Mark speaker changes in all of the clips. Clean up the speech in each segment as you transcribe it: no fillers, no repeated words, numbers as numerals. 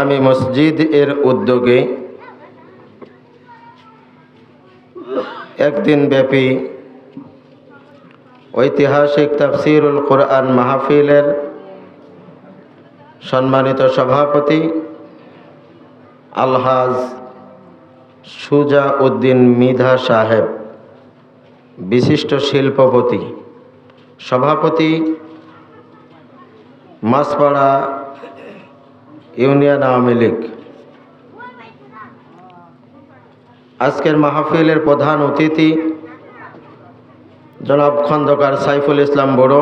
Speaker 1: আমি মসজিদ এর উদ্যোগে একদিন ব্যাপী ঐতিহাসিক তাফসীরুল কুরআন মাহফিলের সম্মানিত সভাপতি আলহাজ সুজা উদ্দিন মৃধা সাহেব, বিশিষ্ট শিল্পপতি, সভাপতি মাছপাড়া ইউনিয়ন আওয়ামী লীগ, আজকের মাহফিলের প্রধান অতিথি জনাব খন্দকার সাইফুল ইসলাম বড়ো,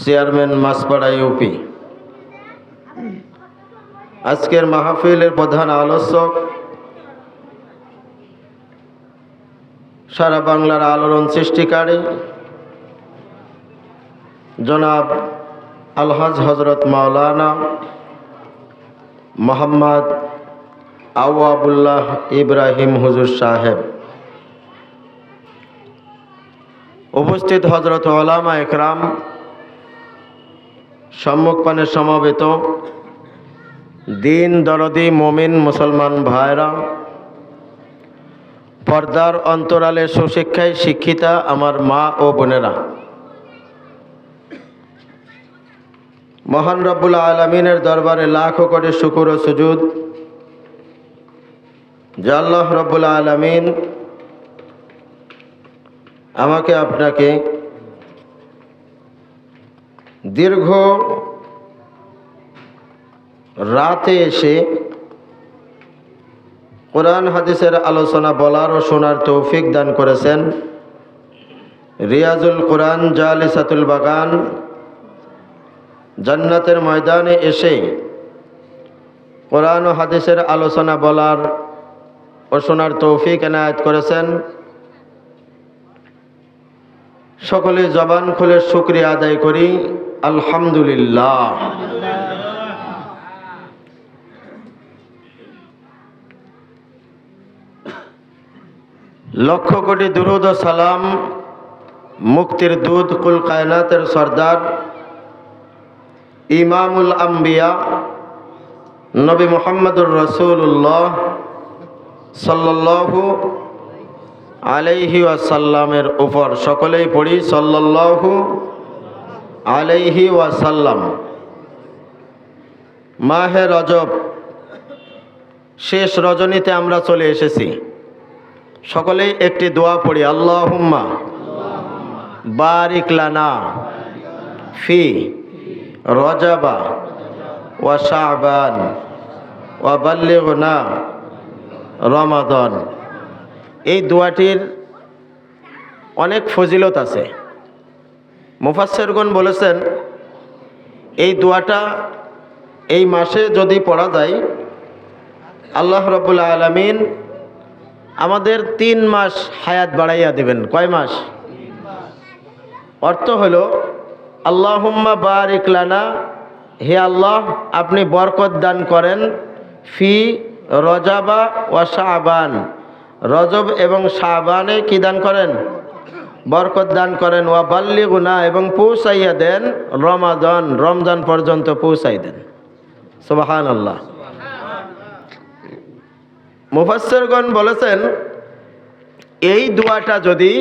Speaker 1: চেয়ারম্যান মাছপাড়া ইউপি। আজকের মাহফিলের প্রধান আলোচক সারা বাংলার আলোড়ন সৃষ্টিকারী জনাব আলহাজ হজরত মাওলানা মোহাম্মদ আওয়াবুল্লাহ ইব্রাহিম হুজুর সাহেব, উপস্থিত হজরত ওলামা একরাম, সম্মুখপানে সমবেত দিন দরদি মুমিন মুসলমান ভাইরা, পর্দার অন্তরালে সুশিক্ষায় শিক্ষিতা আমার মা ও বোনেরা, মহান রব্বুল আলামিনের দরবারে লাখো কোটি শুকর ও সুজুদ যে আল্লাহ রব্বুল আলামিন আমাকে আপনাকে দীর্ঘ রাতে এসে কোরআন হাদিসের আলোচনা বলার ও শোনার তৌফিক দান করেছেন। রিয়াজুল কোরআন জালিসাতুল বাগান জান্নাতের ময়দানে এসে কোরআন ও হাদিসের আলোচনা বলার ও শোনার তৌফিক এনায়েত করেছেন। সকলে জবান খুলে শুকরিয়া আদায় করি, আলহামদুলিল্লাহ। লক্ষ কোটি দুরুদ ও সালাম মুক্তির দুধ কুল কায়নাতের সর্দার ইমামুল আম্বিয়া নবী মুহাম্মদুর রাসূলুল্লাহ সাল্লাল্লাহু আলাইহি ওয়াসাল্লামের উপর সকলেই পড়ি সাল্লাল্লাহু আলাইহি ওয়াসাল্লাম। মাহে রজব শেষ রজনীতে আমরা চলে এসেছি। সকলেই একটি দোয়া পড়ি, আল্লাহুম্মা বারিক লানা ফি রজাবা ওয়া শাবান ওয়া বাল্লিগনা রমাদান। এই দোয়াটির অনেক ফজিলত আছে। মুফাসসিরগণ বলেছেন এই দোয়াটা এই মাসে যদি পড়া যায় আল্লাহ রাব্বুল আলামিন আমাদের 3 মাস হায়াত বাড়াইয়া দেবেন। কয় মাস? অর্থ হলো আল্লাহুম্মা বারিক লানা, হে আল্লাহ আপনি বরকত দান করেন, ফি রজাবা ওয়া শাবান, রজব এবং শাবানে কি দান করেন? বরকত দান করেন। ওয়া বাল্লিগুনা, এবং পৌঁছাইয়া দেন রমাদান, রমজান পর্যন্ত পৌঁছাই দেন। সুবহানাল্লাহ। মুফাসসিরগণ বলেছেন এই দোয়াটা যদি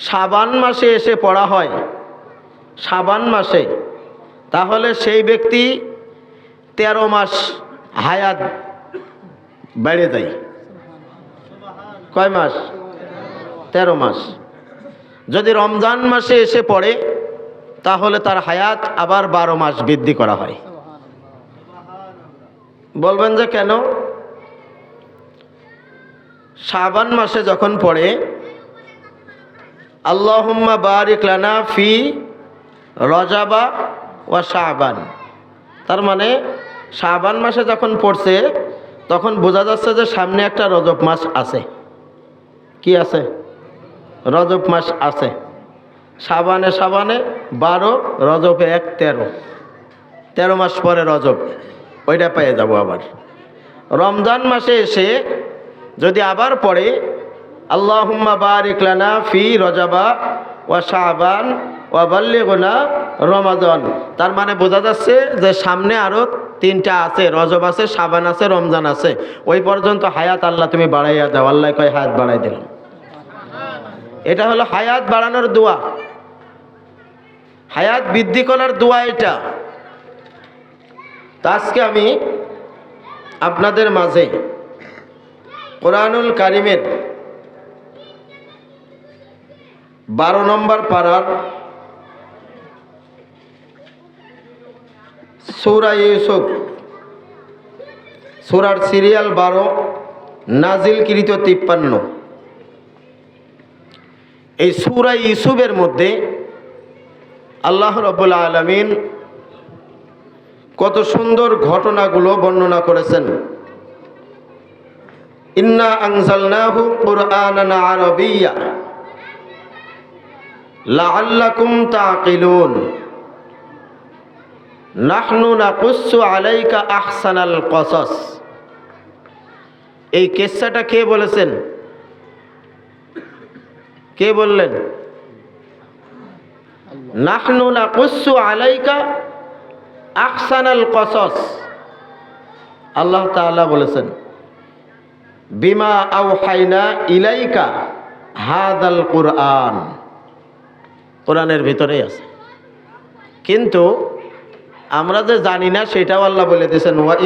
Speaker 1: শাবান মাসে এসে পড়া হয়, শাবান মাসে, তাহলে সেই ব্যক্তি 13 মাস হায়াত বেড়ে যায়। কয় মাস? 13 মাস। যদি রমজান মাসে এসে পড়ে তাহলে তার হায়াত আবার 12 মাস বৃদ্ধি করা হয়। বলবেন যে কেন? শাবান মাসে যখন পড়ে আল্লাহুম্মা বারিক লানা ফি রজাবা ওয়া শাবান, তার মানে শাবান মাসে যখন পড়ছে তখন বোঝা যাচ্ছে যে সামনে একটা রজব মাস আছে। কি আছে? রজব মাস আছে। শাবানে 12, রজবে 1, 13 মাস পরে রজব, ওইটা পেয়ে যাব। আবার রমজান মাসে এসে যদি আবার পড়ে আল্লাহুম্মা বারিক লানা ফি রজাবা ওয়া শাবান ওয়া বাল্লিগনা রমাদান, তার মানে বোঝা যাচ্ছে যে সামনে আরো তিনটা আছে, রজব আছে, শাবান আছে, রমজান আছে। ওই পর্যন্ত হায়াত আল্লাহ তুমি বাড়াইয়া দাও। আল্লাহ কয় হায়াত বাড়াই দিলাম। এটা হলো হায়াত বাড়ানোর দোয়া, হায়াত বৃদ্ধি করার দোয়া এটা। তা আজকে আমি আপনাদের মাঝে কোরআনুল কারিমের 12 নম্বর পারার সূরা ইউসুফ, সূরার সিরিয়াল 12, নাজিলকৃত 53। এই সূরা ইউসুফের মধ্যে আল্লাহ রাব্বুল আলামিন কত সুন্দর ঘটনাগুলো বর্ণনা করেছেন। ইন্না আনজালনাহু কুরআনান আরাবিয়্যা লাআল্লাকুম তাকিলুন নাহনু নাকুসু আলাইকা আহসানাল কসস। এই কিসসাটা কে বলেছেন? কে বললেন? নাহনু নাকুসু আলাইকা আহসানাল কসস। আল্লাহ তাআলা বলেছেন বিমা আওহাইনা ইলাইকা হাদাল কুরআন। কোরআনের ভিতরেই আছে, কিন্তু আমরা যে জানি না সেটাও আল্লাহ বলে দিয়েছেন ওয়া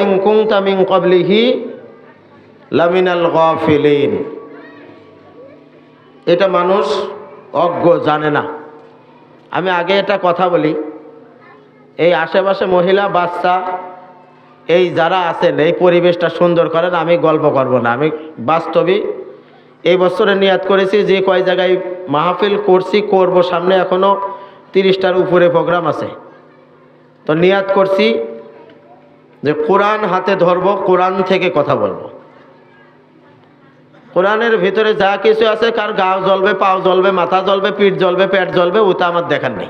Speaker 1: ইন কুনতা মিন ক্বাবলিহি লামিনাল গাফিলিন। এটা মানুষ অজ্ঞ, জানে না। আমি আগে এটা কথা বলি, এই আশেপাশে মহিলা, বাচ্চা, এই যারা আছেন এই পরিবেশটা সুন্দর করেন। আমি গল্প করব না, আমি বাস্তবিক এই বছরে নিয়াত করেছি যে কয় জায়গায় মাহফিল করছি, করব, সামনে এখনও 30টার উপরে প্রোগ্রাম আছে। তো নিয়াত করছি যে কোরআন হাতে ধরব, কোরআন থেকে কথা বলবো। কোরআনের ভিতরে যা কিছু আছে, কার গাও জ্বলবে, পাও জ্বলবে, মাথা জ্বলবে, পিঠ জ্বলবে, পেট জ্বলবে, ওটা আমার দেখার নেই।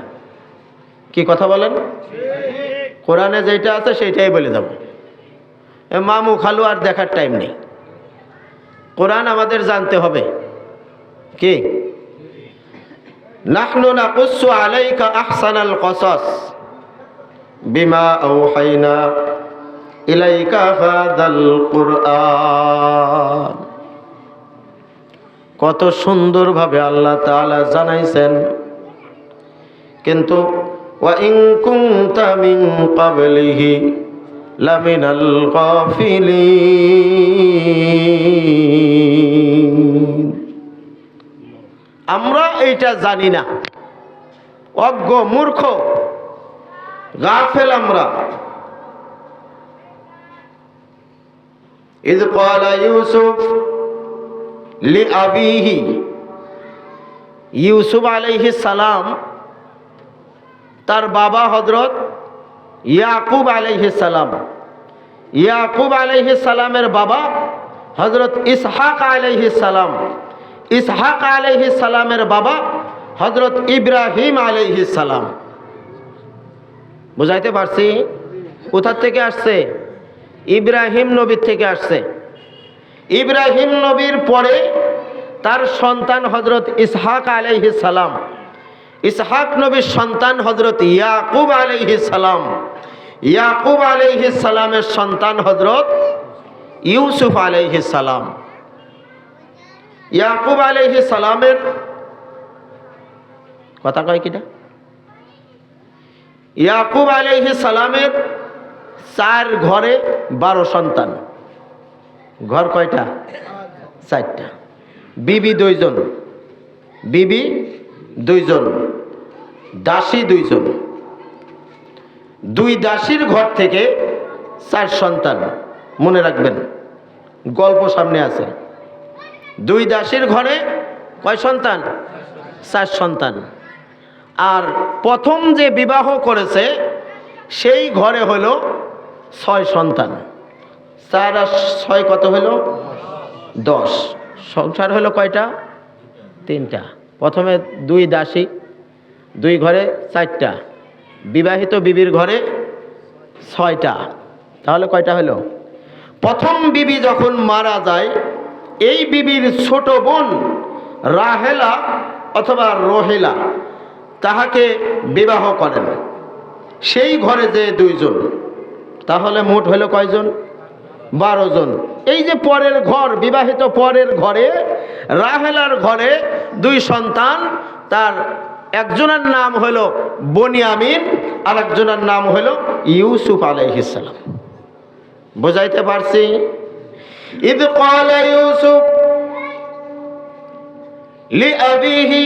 Speaker 1: কি কথা বলেন? কোরআনে যেটা আছে সেইটাই বলে যাব। মামু খালু আর দেখার টাইম নেই। কোরআন আমাদের জানতে হবে। কি? নাহনু নাকুসু আলাইকা আহসানাল কসস বিমা আওহাইনা ইলাইকা হাদাল কুরআন। কত সুন্দরভাবে আল্লাহ তাআলা জানাইছেন। কিন্তু ওয়া ইন কুনতা মিন ক্বাবলিহি লামিনাল গাফিলিন। আমরা এইটা জানি না, অজ্ঞ, মূর্খ, গাফেল আমরা। ইয ক্বালা ইউসুফ লিআবিহি, ইউসুফ আলাইহিস সালাম তার বাবা হযরত ইয়াকুব আলাইহিস সালাম, ইয়াকুব আলাইহিস সালামের বাবা হযরত ইসহাক আলাইহিস সালাম, ইসহাক আলাইহিস সালামের বাবা হযরত ইব্রাহিম আলাইহিস সালাম। বুঝাইতে পারছি? কোথা থেকে আসছে? ইব্রাহিম নবীর থেকে আসছে। ইব্রাহিম নবীর পরে তার সন্তান হযরত ইসহাক আলাইহিস সালাম, ইসহাক নবীর সন্তান হযরত ইয়াকুব আলাইহিস সালাম, ইয়াকুব আলাইহিস সালামের সন্তান হযরত ইউসুফ আলাইহিস সালাম। ইয়াকুব আলাইহিস সালামের কথা কয় কিটা? ইয়াকুব আলাইহিস সালামের 4 ঘরে 12 সন্তান। ঘর কয়টা? 4টা। বিবি 2 জন, বিবি 2 জন, দাসী 2 জন। 2 দাসীর ঘর থেকে 4 সন্তান। মনে রাখবেন, গল্প সামনে আছে। 2 দাসীর ঘরে কয় সন্তান? 4 সন্তান। আর প্রথম যে বিবাহ করেছে সেই ঘরে হলো 6 সন্তান। 4 আর 6 কত হলো? 10। সংসার হলো কয়টা? 3টা। প্রথমে 2 দাসী, 2 ঘরে 4টা, বিবাহিত বিবির ঘরে 6টা। তাহলে কয়টা হলো? প্রথম বিবি যখন মারা যায়, এই বিবির ছোট বোন রাহেলা অথবা রহেলা তাহাকে বিবাহ করেন। সেই ঘরে যে 2 জন, তাহলে মোট হলো কয়জন? 12 জন। এই যে পরের ঘর, বিবাহিত পরের ঘরে, রাহেলার ঘরে 2 সন্তান, তার একজনের নাম হলো বনিয়ামিন আর একজনের নাম হলো ইউসুফ আলাইহিস সালাম। বুঝাইতে পারছি? ইদ ক্বালা ইউসুফ লিআবিহি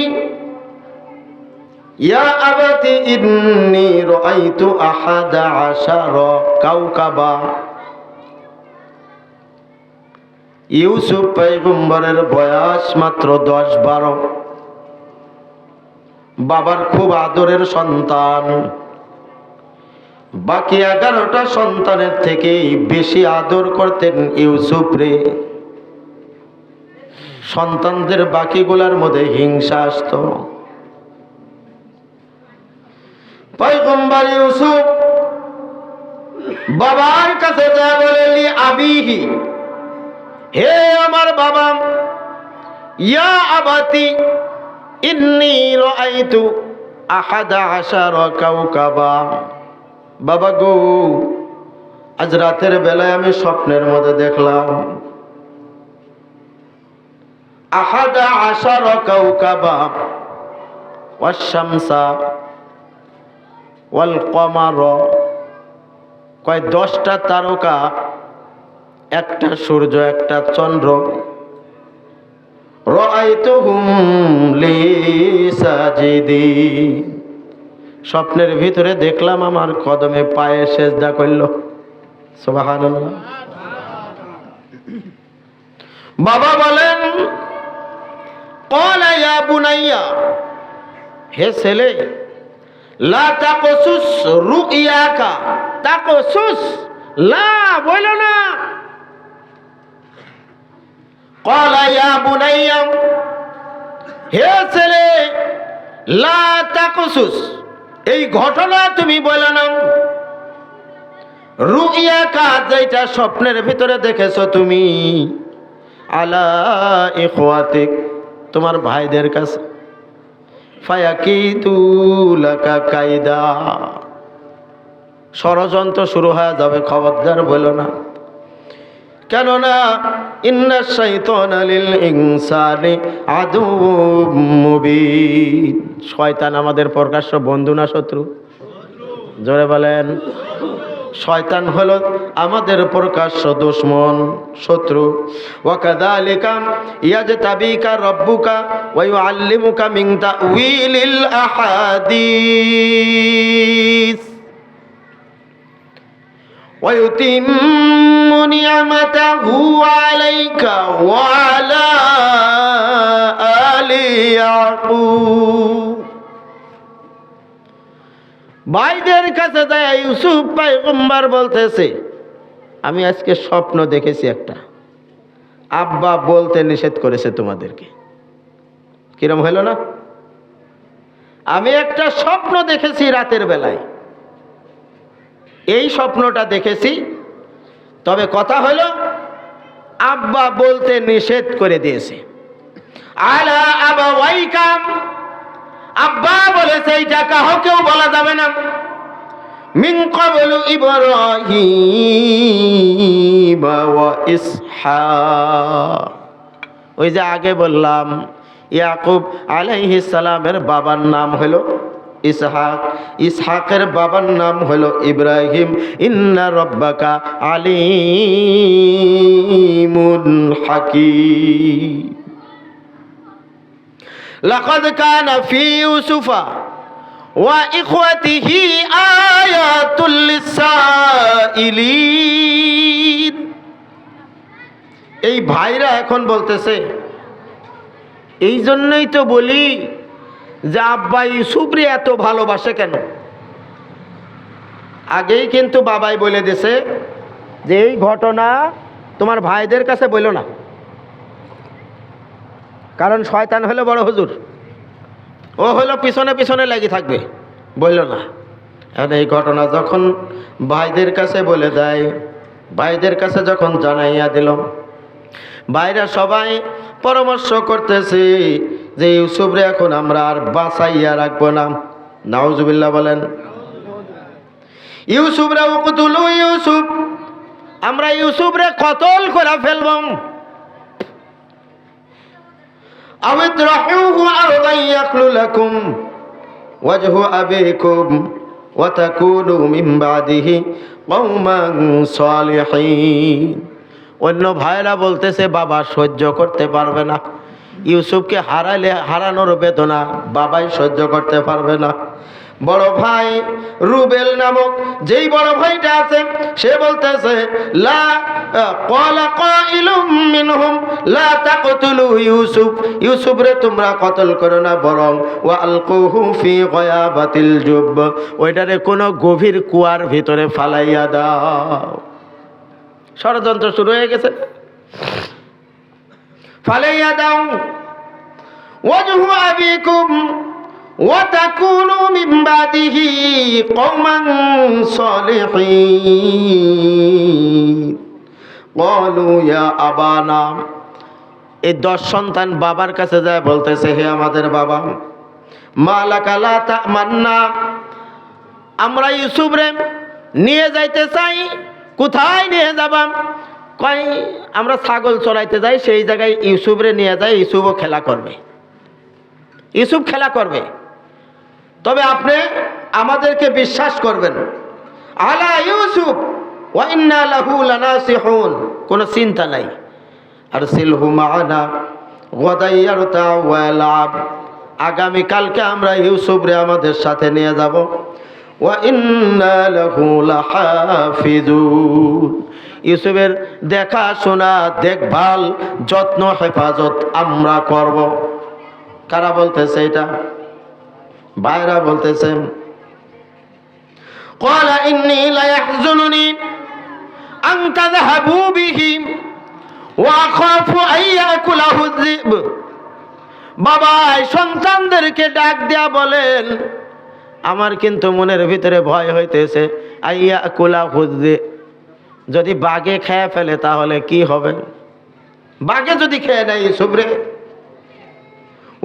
Speaker 1: ইয়া আবাতি ইন্নী রাআইতু আহাদা আশারা কাওকাবা। ইউসুফ পয়গম্বরের বয়স মাত্র 10-12, বাবার খুব আদরের সন্তান। বাকি 11টা সন্তানের থেকে বেশি আদর করতেন ইউসুফ রে। সন্তানদের বাকিগুলার মধ্যে হিংসা আসতো। পয়গম্বর ইউসুফ বাবার কাছে যা বলেলি আবিহি, হে আমার বাবা, ইয়া আবাতি ইন্নী রাআইতু আহাদা আশারা কাওকাবা। বাবা গো, আজ রাতের বেলায় আমি স্বপ্নের মধ্যে দেখলাম আহাদা আশারা কাওকাবা ওয়াশ শামসা ওয়াল কমার, কয় 10টা তারকা, একটা সূর্য, একটা চন্দ্র। রাআইতুহুম লি সাজিদিন, স্বপ্নের ভিতরে দেখলাম আমার কদমে পায়ে সেজদা করল। সুবহানাল্লাহ। বাবা বলেন, ক্বালা ইয়া বুনাইয়া, হে ছেলে, লা তাকসুস রুইয়াকা, তাকসুস, লা বলো না। ক্বালা ইয়া বুনাইয়া, হে ছেলে, লা তাকসুস, এই ঘটনা তুমি বলো না। রুইয়াকা, যেটা স্বপ্নের ভিতরে দেখেছো তুমি, আলা ইখওয়াতিক, তোমার ভাইদের কাছে, ফায়াকিদু লাকা কায়দা, ষড়যন্ত্র শুরু হয়ে যাবে, খবরদার বলো না। কেননা ইন্না শাইতানা লিল ইনসানি আদুউম মুবিন, শয়তান আমাদের প্রকাশ্য বন্ধু না শত্রু? জোরে বলেন। শয়তান হলো আমাদের প্রকাশ্য দুশমন, শত্রু। ওয়া কাযালিকা ইয়াজতাবিকা রাব্বুকা ওয়া ইউআল্লিমুকা মিন তাউইলিল আহাদিস ওয়া ইউতিম্মু নি'মাতাহু আলাইকা ওয়া আলা আলি ইয়াকুব। ভাইদের কাছে যায় ইউসুফ পয়গম্বর বলতেছে, আমি আজকে স্বপ্ন দেখেছি একটা, আব্বা বলতে নিষেধ করেছে তোমাদেরকে। কিরম হইল না? আমি একটা স্বপ্ন দেখেছি রাতের বেলায়, এই স্বপ্নটা দেখেছি, তবে কথা হলো আব্বা বলতে নিষেধ করে দিয়েছে। আলা আবাওয়াইকা, আব্বা বলেছে এইটা কাউকেও বলা যাবে না। মিন ক্বাবলু ইব্রাহিম ওয়া ইসহাক, ওই যে আগে বললাম ইয়াকুব আলাইহিস সালামের বাবার নাম হলো ইসহাক, ইসহাকের বাবার নাম হলো ইব্রাহিম। ইন্না রাব্বাকা আলিমুন হাকীম। লাকাদ কানা ফি ইউসুফা ওয়া ইখওয়াতিহি আয়াতুল লিসাইলিন। এই ভাইরা এখন বলতেছে, এই জন্যই তো বলি যে আব্বা ইউসুফরে এত ভালোবাসে কেন। আগেই কিন্তু বাবাই বলে দিছে যে এই ঘটনা তোমার ভাইদের কাছে বলো না, কারণ শয়তান হলো বড় হুজুর, ও হলো পিছনে পিছনে লেগে থাকবে, বলল না। এখন এই ঘটনা যখন ভাইদের কাছে বলে দেয়, ভাইদের কাছে যখন জানাইয়া দিল, ভাইরা সবাই পরামর্শ করতেছে যে ইউসুফরে এখন আমরা আর বাঁচাইয়া রাখবো না। নাউজুবিল্লাহ বলেন। ইউসুফ রে উকতুলু ইউসুফ, আমরা ইউসুফ রে কতল করে ফেলব। আও ইতরাহুহু আরদান ইয়াখলু লাকুম ওয়াজহু আবিকুম ওয়া তাকুনু মিন বাদিহি কওমান সালিহিন। অন্য ভাইরা বলতেছে বাবা সহ্য করতে পারবে না, ইউসুফকে হারানোর বেদনা বাবাই সহ্য করতে পারবে না। বড় ভাই রুবেল নামক যেই বড় ভাইটা আছে সে বলতেছে লা ক্বালা কাইলুম মিনহুম লা তাকতুলু ইউসুফ, ইউসুফ রে তোমরা কতল করো না, বরং ওয়া আলকুহু ফি গয়াবাতিল জুব, ওইটারে কোনো গভীর কুয়ার ভিতরে ফালাইয়া দাও। ষড়যন্ত্র শুরু হয়ে গেছে, ফালাইয়া দাও। ওয়াজহু আবিকুম ওয়া তাকুনু মিন বাদিহি কওমান সালিহিন। ক্বালু ইয়া আবানা, এই 10 সন্তান বাবার কাছে যায় বলতেছে হে আমাদের বাবা, মালাকা লা তামান্না, আমরা ইউসুফ রে নিয়ে যাইতে চাই। কোথায় নিয়ে যাবাম? কয় আমরা ছাগল চড়াইতে যাই, সেই জায়গায় ইউসুফ রে নিয়ে যাই, ইউসুফও খেলা করবে, ইউসুফ খেলা করবে, তবে আপনি আমাদেরকে বিশ্বাস করবেন। আলা ইউসুফ ওয়া ইন্না লাহু লানাসিহুন, কোনো চিন্তা নাই। আরসিলহু মা'ানা গাদান ইয়ারতা ওয়া ইয়ালআব, আগামী কালকে আমরা ইউসুফ রে আমাদের সাথে নিয়ে যাব। ওয়া ইন্না লাহু লাহাফিজুন, ইউসুফের দেখাশোনা, দেখভাল, যত্ন, হেফাজত আমরা করব। কারা বলতেছে এটা? ভাইরা বলতেছে ক্বালা ইন্নী লা ইয়াহজুনুনি আন তাযহাবু বিহি ওয়া আখাফু আন ইয়াকুলাহু যিব। বাবা সন্তানদেরকে ডাক দেয়া বলেন, আমার কিন্তু মনের ভিতরে ভয় হইতেছে, আন ইয়াকুলাহু যিব, যদি বাঘে খেয়ে ফেলে তাহলে কি হবে? বাঘে যদি খেয়ে নেয় ইউসুফ রে।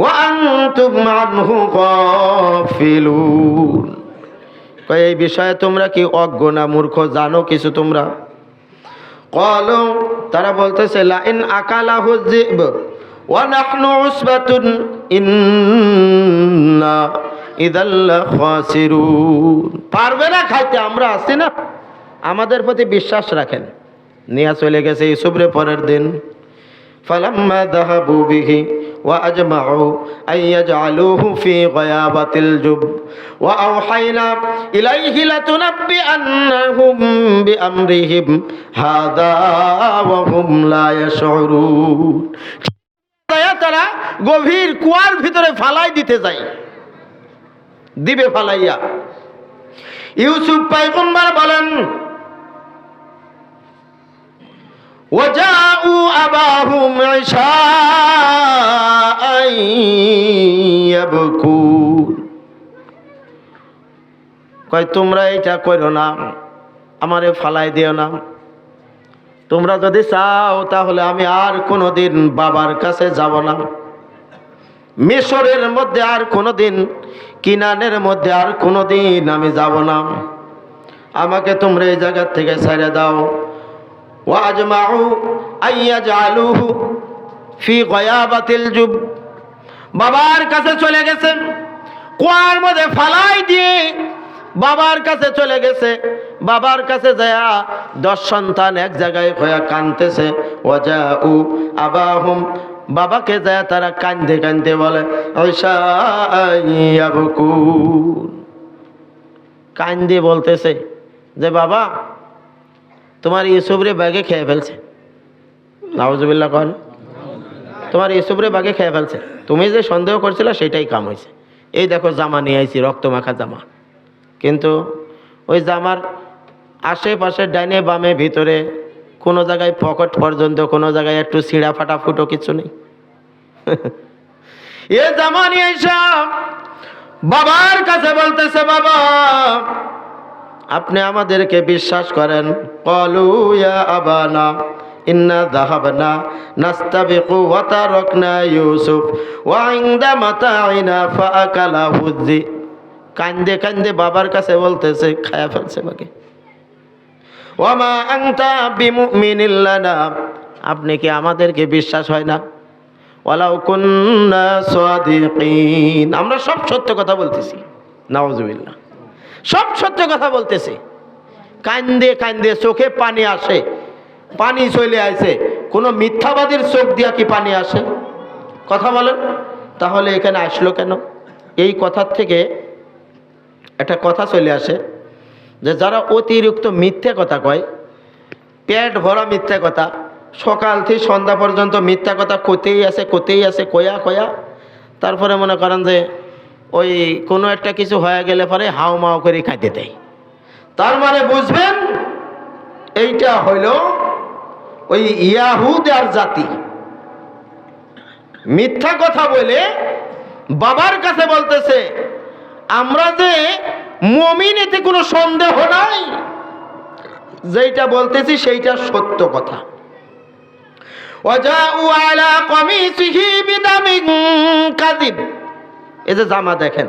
Speaker 1: ওয়া আনতুম আনহু গাফিলুন, এই বিষয়ে তোমরা কি অজ্ঞ না মূর্খ, জানো কিছু তোমরা? ক্বালু, তারা বলতেছে লা ইন আকালাহু যিব ওয়া নাহনু উসবাতুন ইন্না ইযাল লাখাসিরুন, পারবে না খাইতে, আমরা আছি না, আমাদের প্রতি বিশ্বাস রাখেন। নিয়ে চলে গেছে ইউসুফ রে পরের দিন। ফালাম্মা যাহাবু বিহি ওয়া আজমাউ আন ইয়াজআলুহু ফি গয়াবাতিল জুব ওয়া আওহাইনা ইলাইহি লাতুনাব্বিআন্নাহুম বিআমরিহিম হাযা ওয়া হুম লা ইয়াশউরুন। তারা গভীর কুয়ার ভিতরে ফালাই দিতে যায়, দিবে ফালাইয়া। ইউসুফ পয়গম্বর বলেন ওয়াজাউ আবাহুম ইশাআন ইয়াবকুন, কয় তোমরা এটা করো না, আমারে ফালাই দিও না, তোমরা যদি চাও তাহলে আমি আর কোনোদিন বাবার কাছে যাব না, মিশরের মধ্যে আর কোনোদিন, কিনানের মধ্যে আর কোনোদিন আমি যাব না, আমাকে তোমরা এই জায়গা থেকে ছেড়ে দাও। ওয়া আজমাউ আন ইয়াজআলুহু ফি গয়াবাতিল জুব, বাবার কাছে চলে গেছেন, কুয়ার মধ্যে ফালাই দিয়ে বাবার কাছে চলে গেছে। বাবার কাছে যায় 10 সন্তান এক জায়গায় হয়ে কাঁদতেছে। ওয়াজাউ আবাহুম, বাবাকে যায় তারা কাঁদতে কাঁদতে বলে কান্দে বলতেছে যে বাবা তোমার ইউসুফ রে বাঘে খেয়ে ফেলছে। নাউজুবিল্লাহ কন, তোমার ইউসুফ রে বাঘে খেয়ে ফেলছে, তুমি যে সন্দেহ করছিলে সেটাই কাম হয়েছে। এই দেখো জামা নিয়ে আইছি, রক্ত মাখা জামা, কিন্তু ওই জামার আশেপাশে ডাইনে বামে ভিতরে কোনো জায়গায় পকেট পর্যন্ত, কোনো জায়গায় একটু ছিঁড়া ফাটা ফুটো কিছু নেই। এ জামা নিয়ে এসব বাবার কাছে বলতেছে বাবা আপনি আমাদেরকে বিশ্বাস করেন। ক্বালু ইয়া আবানা ইন্না যাহাবনা নাস্তাবিকু ওয়া তারাকনা ইউসুফ ওয়া ইনদা মাতাইনা ফাআকালাহু যিব। কান্দে কান্দে বাবার কাছে বলতেছে, খায়া ফেলছে বাকে। ওয়ামা আনতা বিমুমিনিল লানা, আপনি কি আমাদেরকে বিশ্বাস হয় না? ওয়ালাউ কুন্না সাদিকিন, আমরা সব সত্য কথা বলতেছি। নাউজুবিল্লাহ, সব সত্য কথা বলতেছি। কান্দে কান্দে চোখে পানি আসে, পানি চলে আসে। কোনো মিথ্যাবাদীর চোখ দিয়া কি পানি আসে? কথা বলেন। তাহলে এখানে আসলো কেন? এই কথার থেকে একটা কথা চলে আসে যে যারা অতিরিক্ত মিথ্যে কথা কয়, পেট ভরা মিথ্যা কথা, সকাল থেকে সন্ধ্যা পর্যন্ত মিথ্যা কথা কতেই আছে কয়া কয়া, তারপরে মনে করেন যে ওই কোনো একটা কিছু হয়ে গেলে পরে হাও মাও করে খাইতে দেয়। তার মানে বুঝবেন এইটা হইল ওই ইয়াহুদের জাতি। মিথ্যা কথা বলে বাবার কাছে বলতেছে, আমরা যে মুমিন এতে কোনো সন্দেহ নাই, যেটা বলতেছি সেইটা সত্য কথা। ওয়াজাউ আলা কামিসিহি বিদামিন কাযিব, এই যে জামা দেখেন।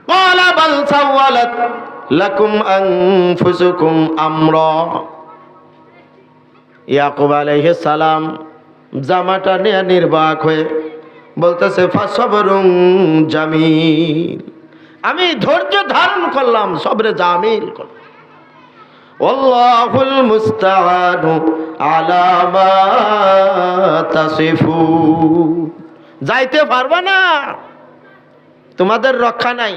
Speaker 1: ক্বালা বাল সাওয়ালাত লাকুম আনফুসুকুম আমরা, ইয়াকুব আলাইহিস সালাম জামাটা নিয়ে নির্বাক হয়ে বলতেছে, ফাসবরুন জামিল, আমি ধৈর্য ধারণ করলাম, সবরে জামিল করলাম। আল্লাহুল মুস্তাআনু আলা মা তাসিফুন, যাইতে পারবা না, তোমাদের রক্ষা নাই।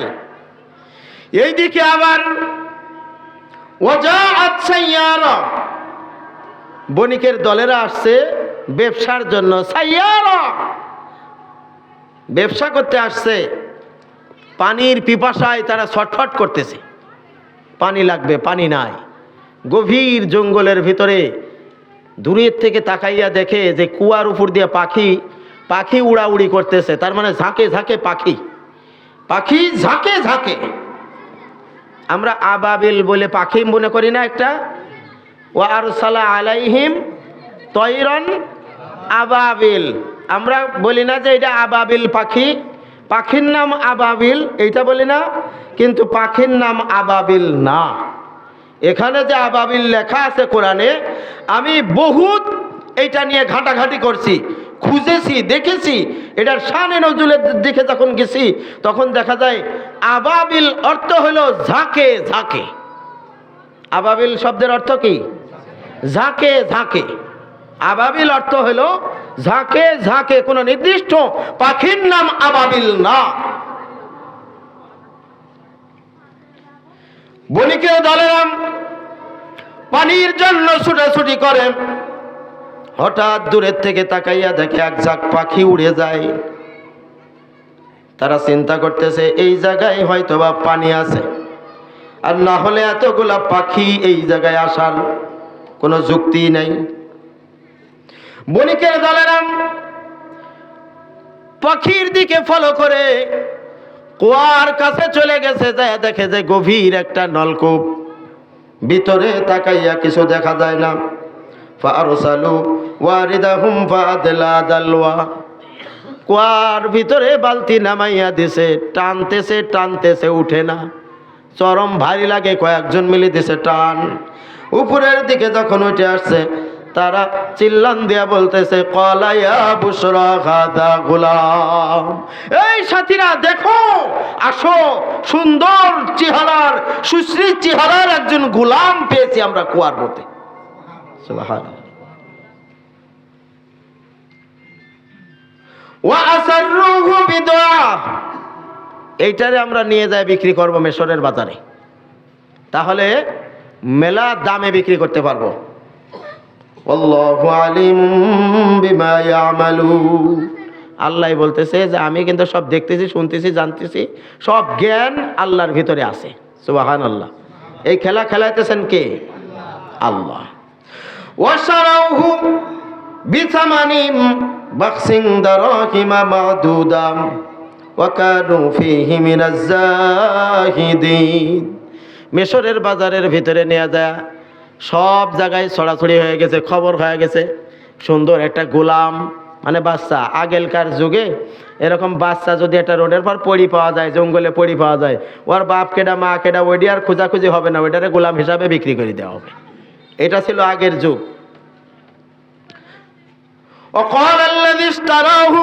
Speaker 1: এইদিকে আবার ওয়াজাআত সাইয়ারা, বণিকের দলেরা আসছে ব্যবসার জন্য। সাইয়ারা ব্যবসা করতে আসছে, পানির পিপাসায় তারা ছটফট করতেছে, পানি লাগবে, পানি নাই। গভীর জঙ্গলের ভিতরে দূরের থেকে তাকাইয়া দেখে যে কুয়ার উপর দিয়ে পাখি উড়াউড়ি করতেছে, তার মানে ঝাঁকে ঝাঁকে পাখি ঝাঁকে ঝাঁকে। আমরা আবাবিল বলে পাখি মনে করি না একটা? ওয়া আরসালা আলাইহিম তয়রান আবাবিল, আমরা বলি না যে এটা আবাবিল পাখি, পাখির নাম আবাবিল এইটা বলি না, কিন্তু পাখির নাম আবাবিল না। এখানে যে আবাবিল লেখা আছে কোরআনে, আমি বহুত এইটা নিয়ে ঘাটাঘাটি করছি, খুঁজেছি, দেখেছি। এটার শানে নজরুলের দিকে যখন গেছি তখন দেখা যায় আবাবিল অর্থ হলো ঝাঁকে ঝাঁকে। আবাবিল শব্দের অর্থ কি? ঝাঁকে ঝাঁকে। আবাবিল অর্থ হলো ঝাঁকে ঝাঁকে, কোনো নির্দিষ্ট পাখির নাম আবাবিল না। বণিকের দলেরা পানির জন্য ছুটাছুটি করে, হঠাৎ দূরের থেকে তাকাইয়া দেখে এক ঝাঁক পাখি উড়ে যায়। তারা চিন্তা করতেছে এই জায়গায় হয়তোবা পানি আছে, আর না হলে এতগুলা পাখি এই জায়গায় আসার কোনো যুক্তি নাই। বণিকের দলেরা পাখির দিকে ফলো করে কুয়ার কাছে চলে গেছে, যায় দেখে যে গভীর একটা নলকূপ, ভিতরে তাকাইয়া কিছু দেখা যায় না। ফারসালু ওয়ারিদাহুম ফাদলা দালওয়া, কুয়ার ভিতরে বালতি নামাইয়া দিছে, টানতেছে উঠে না, চরম ভারী লাগে, কয়েকজন মিলে দিছে টান। উপরের দিকে যখন উঠে আসছে তারা চিল্লান দিয়া বলতেছে, ক্বালা ইয়া বুশরা হাদা গুলাম, এই সাথীরা দেখো, আসো, সুন্দর চেহারার, সুশ্রী চেহারার একজন গোলাম পেয়েছি আমরা কুয়ার মধ্যে। সুবহানাল্লাহ। ওয়া আসরুহু বিদআ, এইটারে আমরা নিয়ে যাই বিক্রি করব মিশরের বাজারে, তাহলে মেলা দামে বিক্রি করতে পারবো। আল্লাহু আলিমুম বিমা ইয়ামালুন, আল্লাহ বলতেছে যে আমি কিন্তু সব দেখতেছি, শুনতেছি, জানতেছি, সব জ্ঞান আল্লাহর ভিতরে আছে। সুবহানাল্লাহ। এই খেলা খেলাইতেছেন কে? আল্লাহ। ওয়াশারাউহু বিসামানিন বাকসিন দারাহিমা মাদুদাম ওয়া কানু ফীহি মিনাজ জাহিদিন, মিশরের বাজারের ভিতরে নিয়ে যায়, সব জায়গায় ছড়াছড়ি হয়ে গেছে, খবর হয়ে গেছে, সুন্দর একটা গোলাম মানে বাচ্চা। আগেলকার যুগে এরকম বাচ্চা যদি একটা রোডের পর পড়ি পাওয়া যায়, জঙ্গলে পড়ি পাওয়া যায়, ওর বাপ কেডা মা কেডা ওইটি আর খোঁজাখুঁজি হবে না, ওইটারে গোলাম হিসাবে বিক্রি করে দেওয়া হবে। এটা ছিল আগের যুগ। وقال الذي اشتراه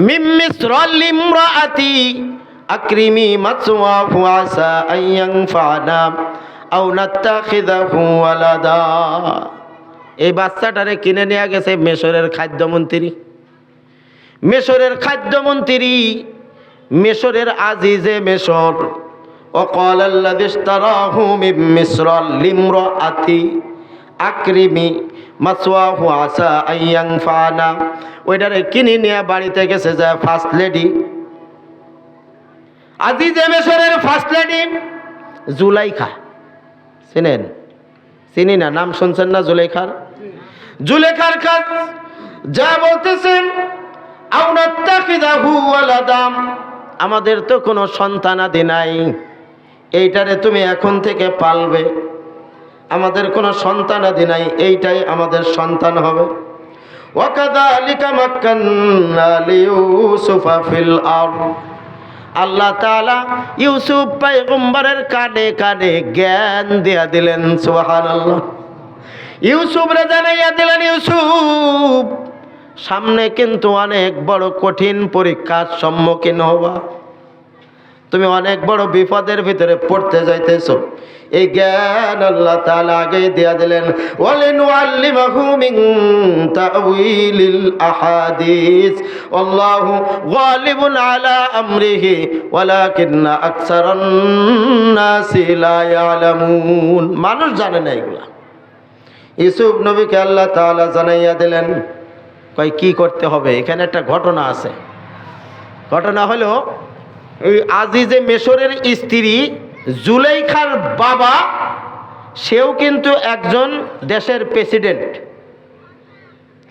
Speaker 1: من مصر لامرأتي أكرمي مثواه عسى أن ينفعنا أو نتخذه ولدا। এই বাচ্চাটারে কিনে নিয়ে গেছে মিশরের খাদ্যমন্ত্রী, মিশরের খাদ্যমন্ত্রী, মিশরের আজিজে মিশর। وقال الذي اشتراه من مصر لامرأتي أكرمي মাসওয়াহু আসা আন ইয়ানফানা। ওইটারে কিনে নিয়ে বাড়িতে গেছে যে ফার্স্ট লেডি, আজিজে মিশরের ফার্স্ট লেডি জুলাইখা। চিনেন? চিনি না, নাম শুনছেন না জুলাইখার? জুলাইখার কাজ যা বলতেছেন, আও নাত্তাখিযাহু ওয়ালাদাম, আমাদের তো কোনো সন্তানাদি নাই, এইটারে তুমি এখন থেকে পালবে, আমাদের কোনো সন্তানাদি নাই, এইটাই আমাদের সন্তান হবে। ওয়াকাযালিকা মাক্কান্না লিইউসুফা ফিল আরদ। আল্লাহ তাআলা ইউসুফ পয়গম্বরের কানে কানে জ্ঞান দিয়া দিলেন। সুবহানাল্লাহ। ইউসুফরে জানাইয়া দিলেন, ইউসুফ সামনে কিন্তু অনেক বড় কঠিন পরীক্ষার সম্মুখীন হবা, তুমি অনেক বড় বিপদের ভিতরে পড়তে যাইতেছো। এই জ্ঞান আল্লাহ তাআলা আগে দিয়া দিলেন। ওয়ালিনুআল্লিমাহু মিন তাউইলিল আহাদিস আল্লাহু গালিবুন আলা আমরিহি ওয়ালাকিন্না আকসারান নাসি লা ইয়ালামুন। মানুষ জানে না এগুলা। ইউসুফ নবীকে আল্লাহ তাআলা জানাইয়া দিলেন, কই কি করতে হবে। এখানে একটা ঘটনা আছে। ঘটনা হলো, এই আজিজে মিশরের স্ত্রী জুলাইখার বাবা, সেও কিন্তু একজন দেশের প্রেসিডেন্ট।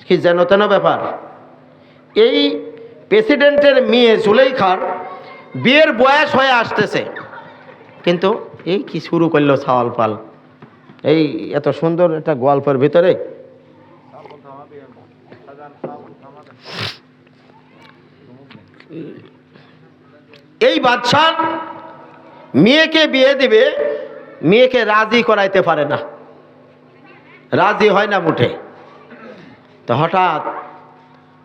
Speaker 1: কি জানো তেন ব্যাপার? এই প্রেসিডেন্টের মেয়ে জুলাইখার বিয়ের বয়স হয়ে আসতেছে, কিন্তু এই কি শুরু করলো ছাওয়াল পাল। এই এত সুন্দর একটা গল্পের ভিতরে এই বাদশাহ মেয়েকে বিয়ে দিবে, মেয়েকে রাজি করাইতে পারে না, রাজি হয় না মুঠে। তো হঠাৎ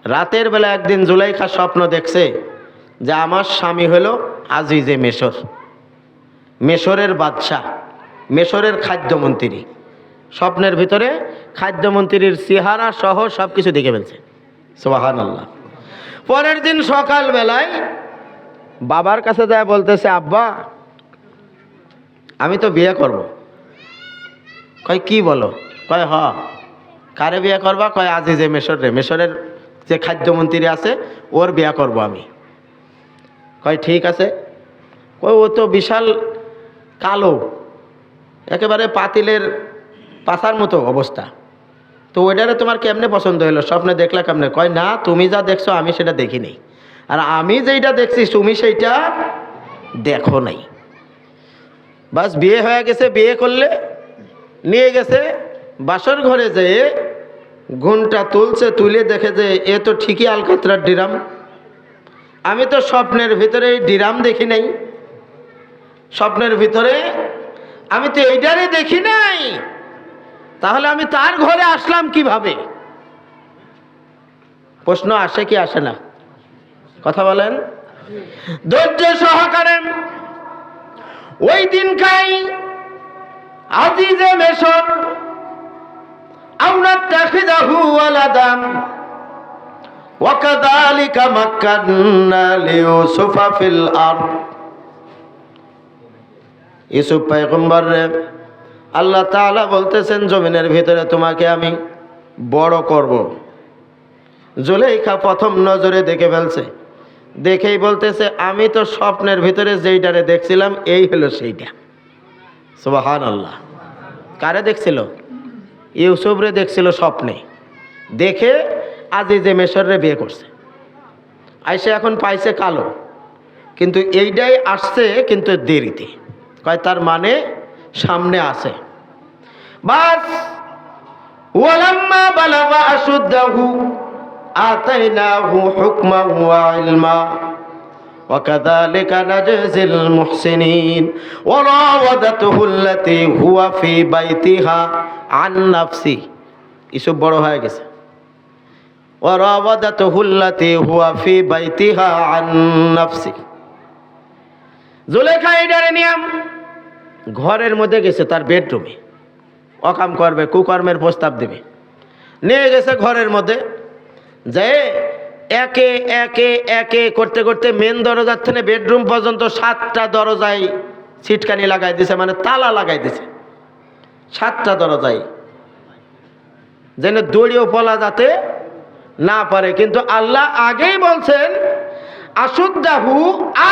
Speaker 1: রাতের বেলা একদিন জুলাইখা স্বপ্ন দেখছে যে আমার স্বামী হলো আজিজে মিশর, মিশরের বাদশাহ, মিশরের খাদ্যমন্ত্রী। স্বপ্নের ভিতরে খাদ্যমন্ত্রীর চেহারা সহ সব কিছু দেখে ফেলছে। সুবহানাল্লাহ। পরের দিন সকাল বেলায় বাবার কাছে যায় বলতেছে, আব্বা আমি তো বিয়ে করব। কয় কি বলো? কয় হ। কারে বিয়ে করবা? কয় আজিজে মিশর রে, মিশরের যে খাদ্যমন্ত্রী আছে ওর বিয়ে করব আমি। কয় ঠিক আছে। কয় ও তো বিশাল কালো, একেবারে পাতিলের পাশার মতো অবস্থা, তো ওইটারে তোমার কেমনে পছন্দ হলো? স্বপ্নে দেখলা কেমনে? কয় না, তুমি যা দেখছো আমি সেটা দেখি নাই, আর আমি যেইটা দেখছি তুমি সেইটা দেখো নাই। বাস বিয়ে হয়ে গেছে। বিয়ে করলে নিয়ে গেছে বাসর ঘরে, যেয়ে ঘুমটা তুলছে, তুলে দেখে যে এ তো ঠিকই আলকাতরার ডিরাম। আমি তো স্বপ্নের ভিতরে এই ডিরাম দেখি নাই, স্বপ্নের ভিতরে আমি তো এইটারে দেখি নাই, তাহলে আমি তার ঘরে আসলাম কিভাবে? প্রশ্ন আসে কি আসে না? কথা বলেন। ধৈর্য সহকারে ওই দিনকাই আজিজে মিশর আও নাত্তাখিযাহু ওয়ালাদান ওয়াকাযালিকা মাক্কান্না লিইউসুফা ফিল আরদ। ইউসুফ পয়গম্বর রে আল্লাহ তাআলা বলতেছেন, জমিনের ভিতরে তোমাকে আমি বড় করব। জুলাইখা প্রথম নজরে দেখে ফেলছে, দেখেই বলতেছে, আমি তো স্বপ্নের ভিতরে যেইটারে দেখছিলাম এই হলো সেইটা। সুবহানাল্লাহ। কারে দেখছিল? ইউসুফরে দেখছিল স্বপ্নে, দেখে আজিজে মিশরে বিয়ে করছে। আইসে এখন পাইছে কালো, কিন্তু এইটাই আসছে কিন্তু দেরিতে। কয় তার মানে সামনে আছে। বাস ওয়ালাম্মা বালাগা আশুদ্দাহু আতাইনাহু হুকমান ওয়া ইলমা وكذلك نجزي المحسنين وراودته التي هو في بيتها عن نفسه ইসব বড় হয়ে গেছে وراودته التي هو في بيتها عن نفسه জুলেখা এটারে নিয়ে ঘরের মধ্যে গেছে, তার বেডরুমে অকাম করবে, কুকর্মের প্রস্তাব দেবে। নিয়ে গেছে ঘরের মধ্যে, যে একে একে একে করতে করতে মেন দরজার থেকে বেডরুম পর্যন্ত 7টা দরজায় ছিটকানি লাগাই দিছে, মানে তালা লাগাই দিছে 7টা দরজায়, যেন দড়িও পলা যাতে না পারে। কিন্তু আল্লাহ আগেই বলছেন আশুদ্দাহু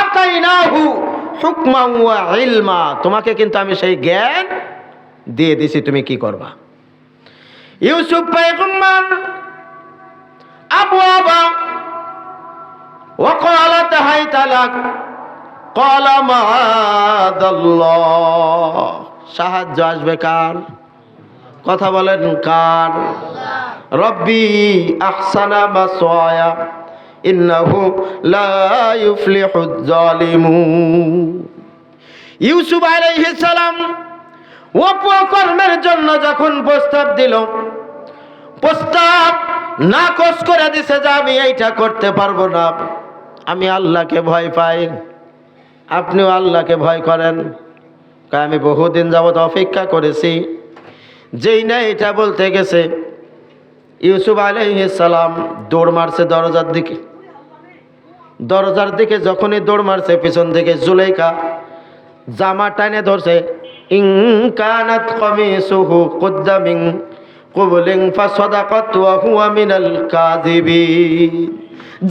Speaker 1: আতাইনাহু হুকমান ওয়া ইলমা, তোমাকে কিন্তু আমি সেই জ্ঞান দিয়ে দিছি, তুমি কি করবা। ইউসুফ পয়গম্বর আবওয়াবা ওয়া ক্বালাত হাইতালাক ক্বালা মাআযাল্লাহ, সাহায্য আসবে কার? কথা বলেন কার? রব্বি আহসানা মাসওয়ায়া ইন্নাহু লা ইউফলিহুজ জালিমুন। ইউসুফ আলাইহিস সালাম অপকর্মের জন্য যখন প্রস্তাব দিল, প্রস্তাব নাকচ করে দিছে যে আমি এইটা করতে পারবো না, আমি আল্লাহকে ভয় পাই, আপনিও আল্লাহকে ভয় করেন। আমি বহুদিন যাবত অপেক্ষা করেছি, যেই না এটা বলতে গেছে ইউসুফ আলাইহিস সালাম দৌড় মারছে দরজার দিকে। দরজার দিকে যখনই দৌড় মারছে, পিছন থেকে জুলাইখা জামা টানে ধরছে। ইন কানাত কামিসুহু কুদ্দা মিন কুবলিন ফাসাদাকাত ওয়া হুয়া মিনাল কাযিবিন,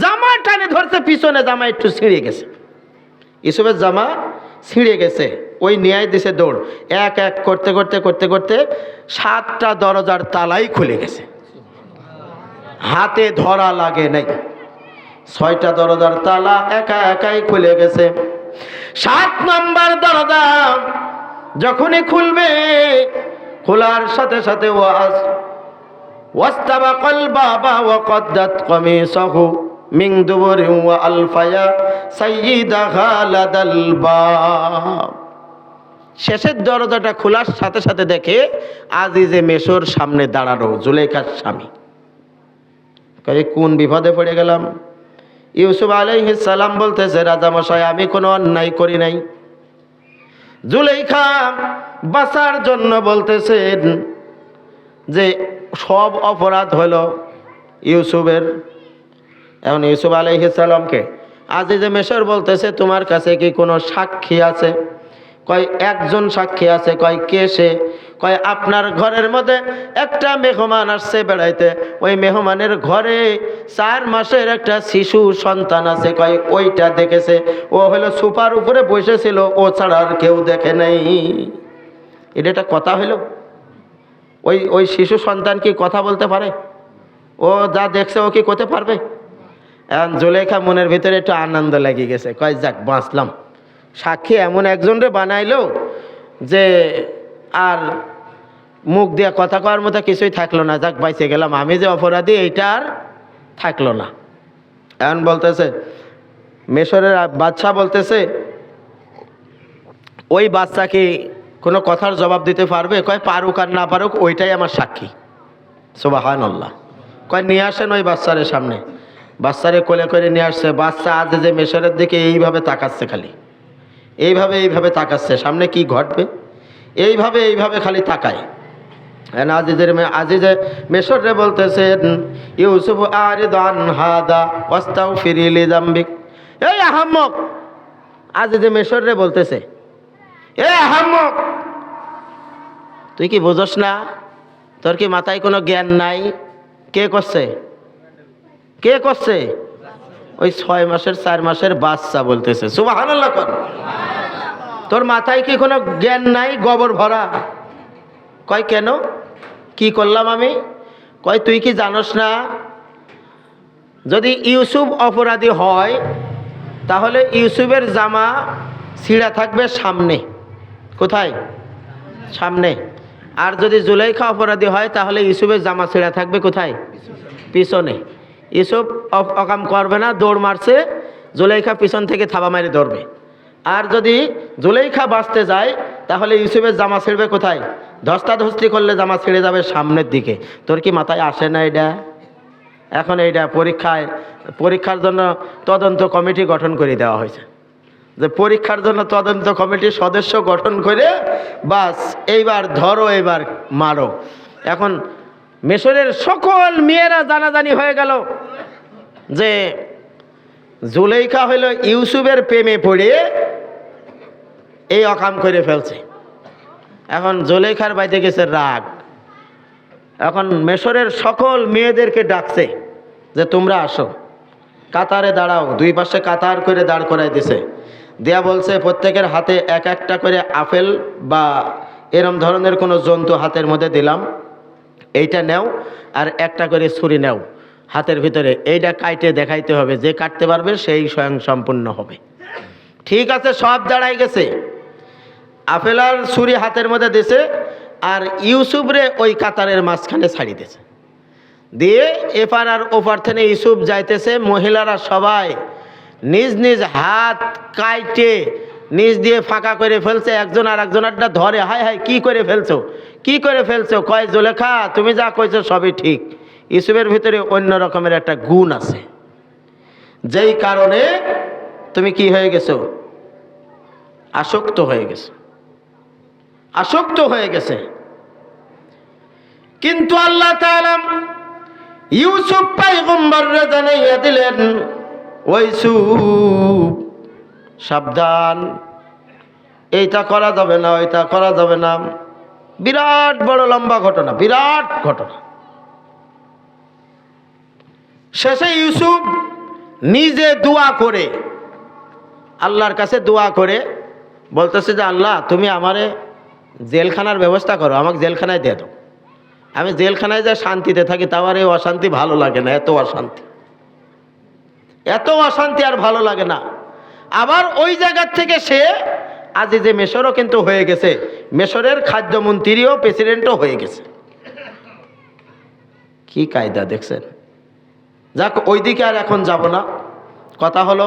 Speaker 1: জামা টানে ধরছে পিছনে, জামা একটু ছিঁড়ে গেছে, ইউসুফের জামা ছিঁড়ে গেছে, ওই নিয়ে দিছে দৌড়। এক এক করতে করতে করতে করতে 7টা দরজার তালাই খুলে গেছে, হাতে ধরা লাগে নাই। 6টা দরজার তালা একা একাই খুলে গেছে। 7 নম্বর দরজা যখনই খুলবে, খোলার সাথে সাথে ওয়াস্তাবাকাল বাবা ওয়া কদ্দাত কামিসাহু মিন দুবুরিন ওয়া আলফায়া সাইয়্যিদাহা লাদাল বাব। শেষের দরজাটা খোলার সাথে সাথে দেখে আজিজে মেশর সামনে দাঁড়ানো, জুলেখার স্বামী। কোন বিপদে পড়ে গেলাম। ইউসুফ আলাইহিস সালাম বলতেছে, রাজামশাই আমি কোনো অন্যায় করি নাই। জুলেখা বাঁচার জন্য বলতেছেন যে সব অপরাধ হলো ইউসুফের। এখন ইউসুফ আলাইহিস সালামকে আজিজে মেশর বলতেছে, তোমার কাছে কি কোনো সাক্ষী আছে? কয় একজন সাক্ষী আছে। কয় কে সে? কয় আপনার ঘরের মধ্যে একটা মেহমান আসছে বেড়াইতে, ওই মেহমানের ঘরে 4 মাসের একটা শিশু সন্তান আছে। কয় ওইটা দেখেছে, ও হলো সোফার উপরে বসেছিল, ও ছাড়া আর কেউ দেখে নাই। এটা একটা কথা হইল? ওই শিশু সন্তান কি কথা বলতে পারে? ও যা দেখছে ও কি করতে পারবে? এখন জুলেখা মনের ভিতরে একটু আনন্দ লেগে গেছে, কয় যাক বাঁচলাম, সাক্ষী এমন একজনরে বানাইলো যে আর মুখ দিয়ে কথা কওয়ার মতো কিছুই থাকলো না, যাক বাইচে গেলাম, আমি যে অপরাধী এইটা আর থাকলো না। এখন বলতেছে মেশরের বাদশা বলতেছে, ওই বাচ্চা কি কোনো কথার জবাব দিতে পারবে? কয় পারুক আর না পারুক ওইটাই আমার সাক্ষী। সুবহানাল্লাহ। কয় নিয়ে আসেন ওই বাচ্চারের সামনে। বাচ্চারে কোলে করে নিয়ে আসছে। বাচ্চা আজ যে মেশরের দিকে এইভাবে তাকাচ্ছে, খালি এইভাবে এইভাবে তাকাচ্ছে, সামনে কি ঘটবে এইভাবে এইভাবে খালি তাকায়। আজিজে মেশরে বলতেছেন, ইউসুফ আরিদ আন হাদা ওয়াস্তাগফির লিযামবিক। এই আহাম্মক, আজিজে মেশরে বলতেছে, এ আহাম্মক তুই কি বুঝোস না? তোর কি মাথায় কোনো জ্ঞান নাই? কে করছে? কে করছে? ওই 6 মাসের 4 মাসের বাচ্চা বলতেছে। সুবহানাল্লাহ কর। তোর মাথায় কি কোনো জ্ঞান নাই? গোবর ভরা। কয় কেন, কি করলাম আমি? কয় তুই কি জানোস না, যদি ইউসুফ অপরাধী হয় তাহলে ইউসুফের জামা ছিঁড়া থাকবে সামনে। কোথায়? সামনে। আর যদি জুলেখা অপরাধী হয় তাহলে ইউসুফের জামা ছিঁড়া থাকবে কোথায়? পিছনে। ইউসুফ অকাম করবে না, দৌড় মারছে, জুলেখা পিছন থেকে থাবা মারি ধরবে। আর যদি জুলেখা বাঁচতে যায় তাহলে ইউসুফের জামা ছিঁড়বে কোথায়? ধস্তাধস্তি করলে জামা ছিঁড়ে যাবে সামনের দিকে। তোর কি মাথায় আসে না এটা? এখন এইটা পরীক্ষার জন্য তদন্ত কমিটি গঠন করে দেওয়া হয়েছে, যে পরীক্ষার জন্য তদন্ত কমিটির সদস্য গঠন করে বাস এইবার ধরো, এইবার মারো। এখন মিশরের সকল মেয়েরা জানাজানি হয়ে গেল যে জুলেখা হইল ইউসুফের প্রেমে পড়ে এই অকাম করে ফেলছে। এখন জুলেখার বাইতে গেছে রাগ। এখন মিশরের সকল মেয়েদেরকে ডাকছে যে তোমরা আসো, কাতারে দাঁড়াও। দুই পাশে কাতার করে দাঁড় করাই দিছে, দেয়া বলছে প্রত্যেকের হাতে এক একটা করে আপেল বা এরম ধরনের কোনো জন্তু হাতের মধ্যে দিলাম, এইটা নেও, আর একটা করে ছুরি নেও হাতের ভিতরে, এইটা কাটে দেখাইতে হবে, যে কাটতে পারবে সেই স্বয়ং সম্পূর্ণ হবে। ঠিক আছে, সব দাঁড়াই গেছে, আপেল আর ছুরি হাতের মধ্যে দিছে, আর ইউসুফরে ওই কাতারের মাঝখানে ছাড়ি দিয়েছে। দিয়ে এপার আর ওপার থেকে ইউসুফ যাইতেছে, মহিলারা সবাই নিজ নিজ হাত কাইটে নিজ দিয়ে ফাঁকা করে ফেলছে, একজন আর একজনেরটা ধরে, হায় হায় কি করে ফেলছো, কি করে ফেলছো? কয় জুলেখা তুমি যা কইছো সবই ঠিক, ইউসুফের ভিতরে অন্য রকমের একটা গুণ আছে, যেই কারণে তুমি কি হয়ে গেছো? আসক্ত হয়ে গেছো, আসক্ত হয়ে গেছে। কিন্তু আল্লাহ তাআলা ইউসুফ পয়গম্বররে জানাইয়া দিলেন, ওই ইউসুফ সাবধান, এইটা করা যাবে না, ওইটা করা যাবে না। বিরাট বড় লম্বা ঘটনা, বিরাট ঘটনা। শেষে ইউসুফ নিজে দোয়া করে, আল্লাহর কাছে দোয়া করে বলতেছে যে আল্লাহ তুমি আমারে জেলখানার ব্যবস্থা করো, আমাকে জেলখানায় দিয়ে দাও, আমি জেলখানায় যা শান্তিতে থাকি, তাও আর এই অশান্তি ভালো লাগে না, এত অশান্তি, এত অশান্তি আর ভালো লাগে না। আবার ওই জায়গার থেকে সে আজিজে মিশরও কিন্তু হয়ে গেছে, মিশরের খাদ্যমন্ত্রীও প্রেসিডেন্টও হয়ে গেছে। কি কায়দা দেখছেন। যাক, ওইদিকে আর এখন যাব না। কথা হলো